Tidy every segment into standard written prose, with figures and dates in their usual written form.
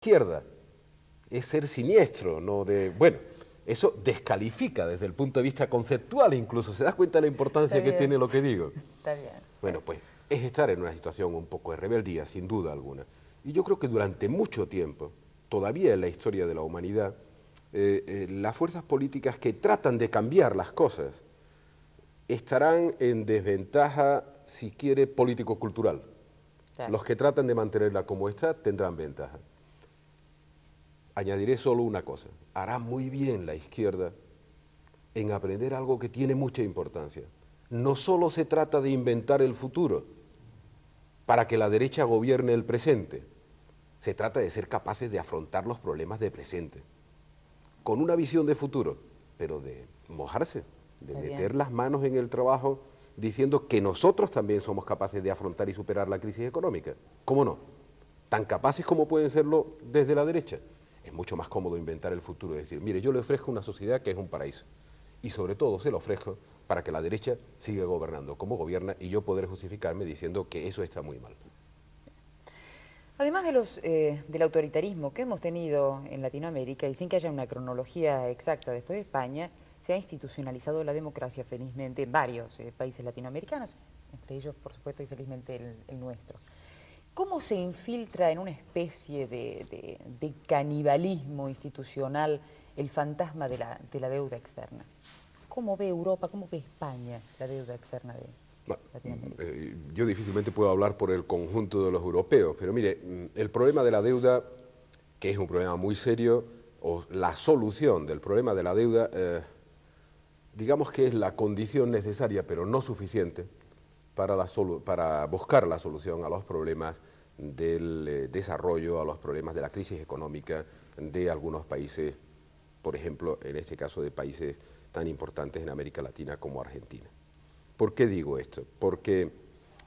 izquierda, es ser siniestro, no de... Bueno, eso descalifica desde el punto de vista conceptual incluso. ¿Se da cuenta de la importancia que tiene lo que digo? Está bien. Bueno, pues es estar en una situación un poco de rebeldía, sin duda alguna. Y yo creo que durante mucho tiempo, todavía en la historia de la humanidad, las fuerzas políticas que tratan de cambiar las cosas estarán en desventaja, si quiere, político-cultural. Claro. Los que tratan de mantenerla como está tendrán ventaja. Añadiré solo una cosa, hará muy bien la izquierda en aprender algo que tiene mucha importancia. No solo se trata de inventar el futuro para que la derecha gobierne el presente, se trata de ser capaces de afrontar los problemas de presente, con una visión de futuro, pero de mojarse, de meter las manos en el trabajo, diciendo que nosotros también somos capaces de afrontar y superar la crisis económica. ¿Cómo no? Tan capaces como pueden serlo desde la derecha. Es mucho más cómodo inventar el futuro, es decir, mire, yo le ofrezco una sociedad que es un paraíso, y sobre todo se lo ofrezco para que la derecha siga gobernando como gobierna y yo podré justificarme diciendo que eso está muy mal. Además del autoritarismo que hemos tenido en Latinoamérica, y sin que haya una cronología exacta después de España, se ha institucionalizado la democracia felizmente en varios países latinoamericanos, entre ellos, por supuesto, y felizmente el nuestro. ¿Cómo se infiltra en una especie de canibalismo institucional el fantasma de la deuda externa? ¿Cómo ve Europa, cómo ve España la deuda externa de Latinoamérica? Yo difícilmente puedo hablar por el conjunto de los europeos, pero mire, el problema de la deuda, que es un problema muy serio, o la solución del problema de la deuda, digamos que es la condición necesaria, pero no suficiente, para buscar la solución a los problemas del desarrollo, a los problemas de la crisis económica de algunos países, por ejemplo, en este caso de países tan importantes en América Latina como Argentina. ¿Por qué digo esto? Porque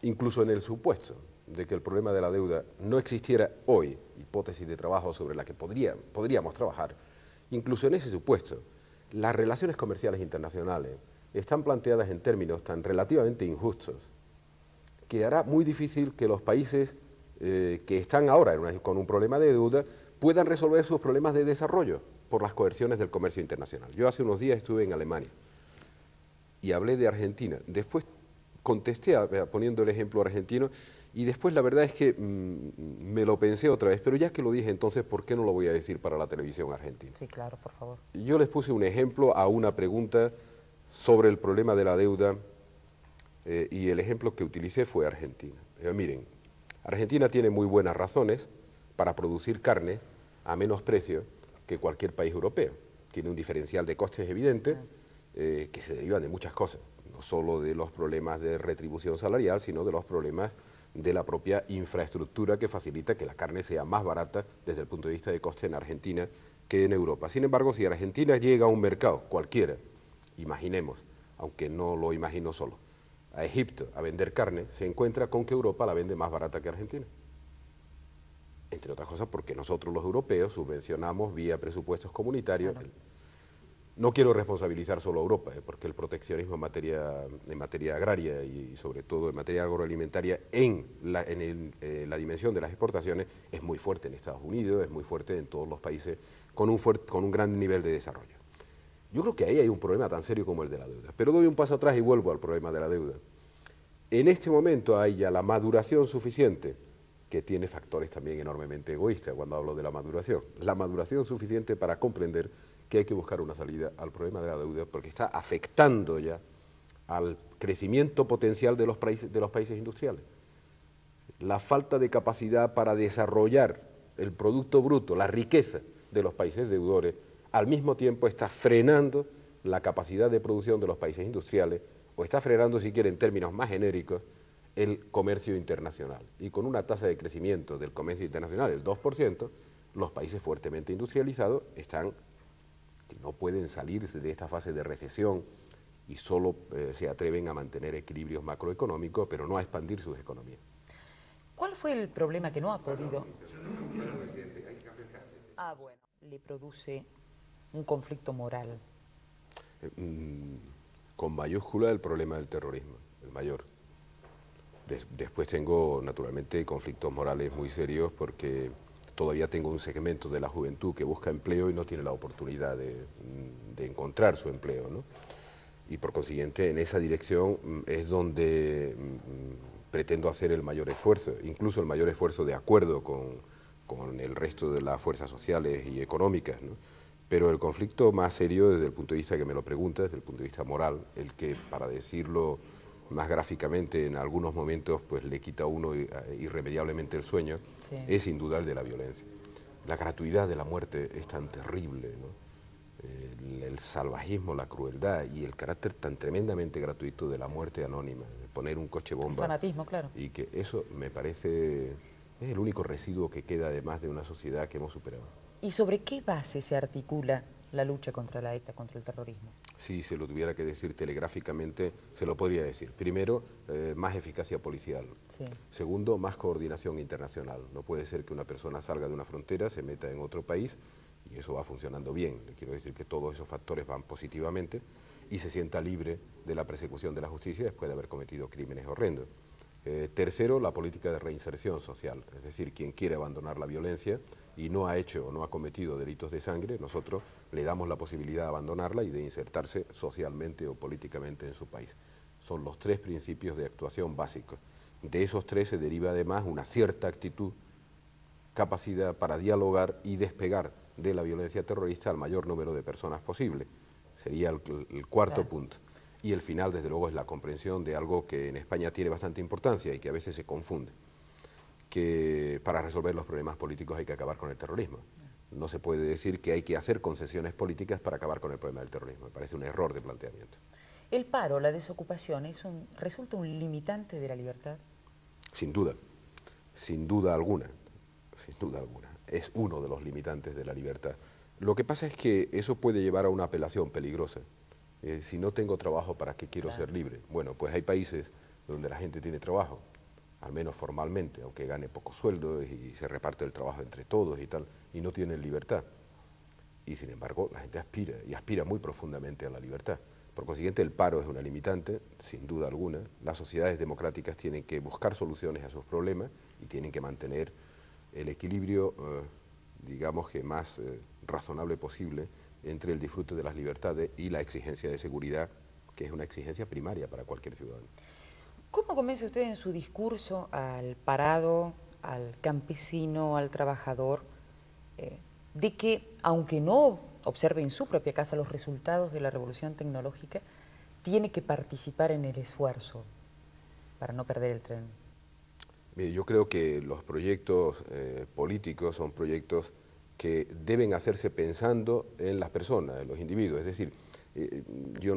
incluso en el supuesto de que el problema de la deuda no existiera hoy, hipótesis de trabajo sobre la que podríamos trabajar, incluso en ese supuesto, las relaciones comerciales internacionales están planteadas en términos tan relativamente injustos que hará muy difícil que los países que están ahora con un problema de deuda puedan resolver sus problemas de desarrollo por las coerciones del comercio internacional. Yo hace unos días estuve en Alemania y hablé de Argentina. Después contesté poniendo el ejemplo argentino y después la verdad es que me lo pensé otra vez, pero ya que lo dije entonces, ¿por qué no lo voy a decir para la televisión argentina? Sí, claro, por favor. Yo les puse un ejemplo a una pregunta sobre el problema de la deuda y el ejemplo que utilicé fue Argentina. Miren, Argentina tiene muy buenas razones para producir carne a menos precio que cualquier país europeo. Tiene un diferencial de costes evidente que se derivan de muchas cosas, no solo de los problemas de retribución salarial, sino de los problemas de la propia infraestructura que facilita que la carne sea más barata desde el punto de vista de coste en Argentina que en Europa. Sin embargo, si Argentina llega a un mercado cualquiera, imaginemos, aunque no lo imagino solo, a Egipto a vender carne, se encuentra con que Europa la vende más barata que Argentina. Entre otras cosas porque nosotros los europeos subvencionamos vía presupuestos comunitarios. Claro. No quiero responsabilizar solo a Europa, porque el proteccionismo en materia agraria y sobre todo en materia agroalimentaria en la dimensión de las exportaciones es muy fuerte en Estados Unidos, es muy fuerte en todos los países con un gran nivel de desarrollo. Yo creo que ahí hay un problema tan serio como el de la deuda. Pero doy un paso atrás y vuelvo al problema de la deuda. En este momento hay ya la maduración suficiente, que tiene factores también enormemente egoístas cuando hablo de la maduración suficiente para comprender que hay que buscar una salida al problema de la deuda porque está afectando ya al crecimiento potencial de los países industriales. La falta de capacidad para desarrollar el producto bruto, la riqueza de los países deudores, al mismo tiempo está frenando la capacidad de producción de los países industriales o está frenando, si quiere, en términos más genéricos, el comercio internacional. Y con una tasa de crecimiento del comercio internacional del 2%, los países fuertemente industrializados que no pueden salirse de esta fase de recesión y solo se atreven a mantener equilibrios macroeconómicos, pero no a expandir sus economías. ¿Cuál fue el problema que no ha podido? Bueno, le produce un conflicto moral. Con mayúscula el problema del terrorismo, el mayor. Después tengo naturalmente conflictos morales muy serios porque todavía tengo un segmento de la juventud que busca empleo y no tiene la oportunidad de encontrar su empleo, ¿no? Y por consiguiente, en esa dirección es donde pretendo hacer el mayor esfuerzo, incluso el mayor esfuerzo de acuerdo con el resto de las fuerzas sociales y económicas, ¿no? Pero el conflicto más serio desde el punto de vista que me lo pregunta, desde el punto de vista moral, el que, para decirlo más gráficamente, en algunos momentos pues le quita a uno irremediablemente el sueño, sí, es sin duda el de la violencia. La gratuidad de la muerte es tan terrible, ¿no? El salvajismo, la crueldad y el carácter tan tremendamente gratuito de la muerte anónima, de poner un coche bomba. El fanatismo, claro. Y que eso me parece es el único residuo que queda además de una sociedad que hemos superado. ¿Y sobre qué base se articula la lucha contra la ETA, contra el terrorismo? Si se lo tuviera que decir telegráficamente, se lo podría decir. Primero, más eficacia policial. Sí. Segundo, más coordinación internacional. No puede ser que una persona salga de una frontera, se meta en otro país y eso va funcionando bien. Le quiero decir que todos esos factores van positivamente y se sienta libre de la persecución de la justicia después de haber cometido crímenes horrendos. Tercero, la política de reinserción social, es decir, quien quiere abandonar la violencia y no ha hecho o no ha cometido delitos de sangre, nosotros le damos la posibilidad de abandonarla y de insertarse socialmente o políticamente en su país. Son los tres principios de actuación básicos. De esos tres se deriva además una cierta actitud, capacidad para dialogar y despegar de la violencia terrorista al mayor número de personas posible. Sería el cuarto punto. Y el final, desde luego, es la comprensión de algo que en España tiene bastante importancia y que a veces se confunde, que para resolver los problemas políticos hay que acabar con el terrorismo. No se puede decir que hay que hacer concesiones políticas para acabar con el problema del terrorismo. Me parece un error de planteamiento. ¿El paro, la desocupación, resulta un limitante de la libertad? Sin duda alguna, sin duda alguna. Es uno de los limitantes de la libertad. Lo que pasa es que eso puede llevar a una apelación peligrosa. Si no tengo trabajo, ¿para qué quiero ser libre? Bueno, pues hay países donde la gente tiene trabajo, al menos formalmente, aunque gane poco sueldo y se reparte el trabajo entre todos y tal, y no tienen libertad. Y sin embargo, la gente aspira, y aspira muy profundamente a la libertad. Por consiguiente, el paro es una limitante, sin duda alguna. Las sociedades democráticas tienen que buscar soluciones a sus problemas y tienen que mantener el equilibrio, digamos que más razonable posible, entre el disfrute de las libertades y la exigencia de seguridad, que es una exigencia primaria para cualquier ciudadano. ¿Cómo convence usted en su discurso al parado, al campesino, al trabajador, de que, aunque no observe en su propia casa los resultados de la revolución tecnológica, tiene que participar en el esfuerzo para no perder el tren? Mire, yo creo que los proyectos políticos son proyectos que deben hacerse pensando en las personas, en los individuos. Es decir, yo